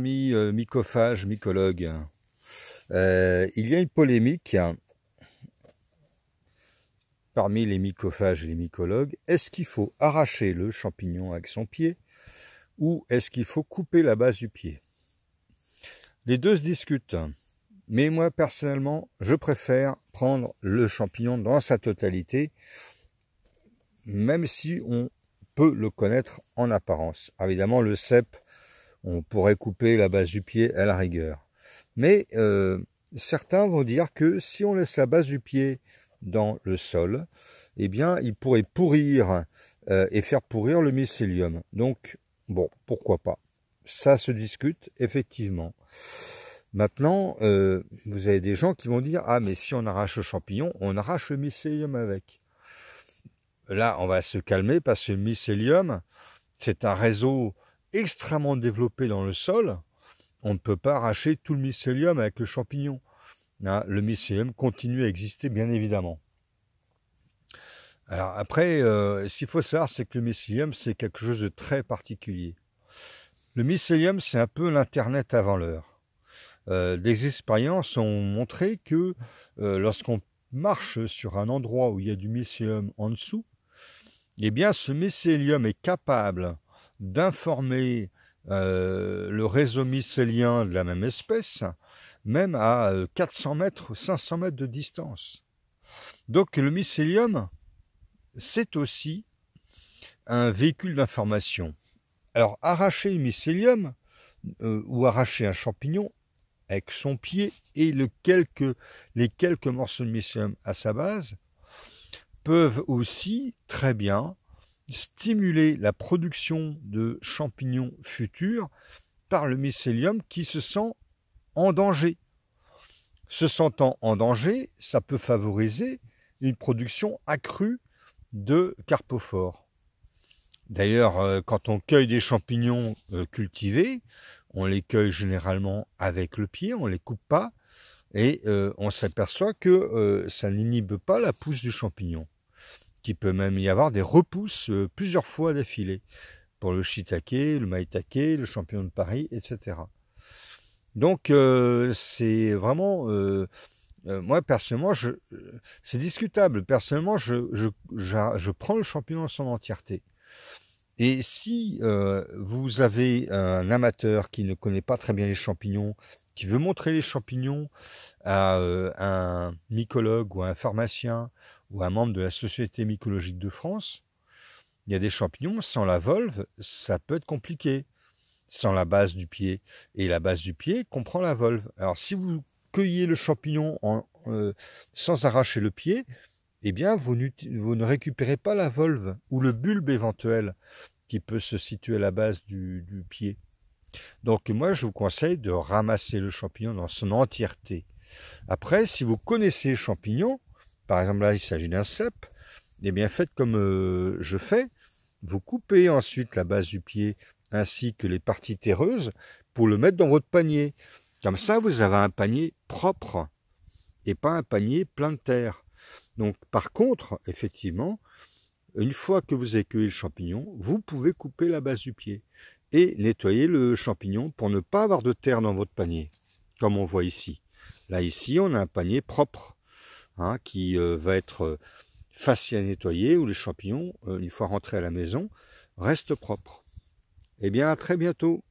Mycophages, mycologues, il y a une polémique parmi les mycophages et les mycologues. Est-ce qu'il faut arracher le champignon avec son pied ou est-ce qu'il faut couper la base du pied? Les deux se discutent, mais moi personnellement, je préfère prendre le champignon dans sa totalité, même si on peut le connaître en apparence. Évidemment, le cèpe, on pourrait couper la base du pied à la rigueur. Mais certains vont dire que si on laisse la base du pied dans le sol, eh bien, il pourrait pourrir et faire pourrir le mycélium. Donc, bon, pourquoi pas? Ça se discute, effectivement. Maintenant, vous avez des gens qui vont dire « Ah, mais si on arrache le champignon, on arrache le mycélium avec. » Là, on va se calmer parce que le mycélium, c'est un réseau extrêmement développé dans le sol. On ne peut pas arracher tout le mycélium avec le champignon. Le mycélium continue à exister, bien évidemment. Alors après, ce qu'il faut savoir, c'est que le mycélium, c'est quelque chose de très particulier. Le mycélium, c'est un peu l'Internet avant l'heure. Des expériences ont montré que lorsqu'on marche sur un endroit où il y a du mycélium en dessous, eh bien, ce mycélium est capable d'informer le réseau mycélien de la même espèce, même à 400 mètres, 500 mètres de distance. Donc le mycélium, c'est aussi un véhicule d'information. Alors arracher le mycélium ou arracher un champignon avec son pied et les quelques morceaux de mycélium à sa base peuvent aussi très bien stimuler la production de champignons futurs par le mycélium qui se sent en danger. Se sentant en danger, ça peut favoriser une production accrue de carpophores. D'ailleurs, quand on cueille des champignons cultivés, on les cueille généralement avec le pied, on ne les coupe pas, et on s'aperçoit que ça n'inhibe pas la pousse du champignon, qu'il peut même y avoir des repousses plusieurs fois d'affilée, pour le shiitake, le maïtake, le champignon de Paris, etc. Donc c'est vraiment, moi personnellement, c'est discutable. Personnellement, je prends le champignon en son entièreté. Et si vous avez un amateur qui ne connaît pas très bien les champignons, qui veut montrer les champignons à un mycologue ou à un pharmacien ou à un membre de la Société mycologique de France, il y a des champignons, sans la volve, ça peut être compliqué, sans la base du pied. Et la base du pied comprend la volve. Alors si vous cueillez le champignon sans arracher le pied, eh bien vous ne récupérez pas la volve ou le bulbe éventuel qui peut se situer à la base du pied. Donc moi je vous conseille de ramasser le champignon dans son entièreté. Après, si vous connaissez les champignons, par exemple là il s'agit d'un cèpe, eh bien faites comme je fais, vous coupez ensuite la base du pied ainsi que les parties terreuses pour le mettre dans votre panier. Comme ça vous avez un panier propre et pas un panier plein de terre. Donc par contre, effectivement, une fois que vous avez cueilli le champignon, vous pouvez couper la base du pied et nettoyer le champignon pour ne pas avoir de terre dans votre panier, comme on voit ici. Là, ici, on a un panier propre qui va être facile à nettoyer, où les champignons, une fois rentrés à la maison, restent propres. Eh bien, à très bientôt.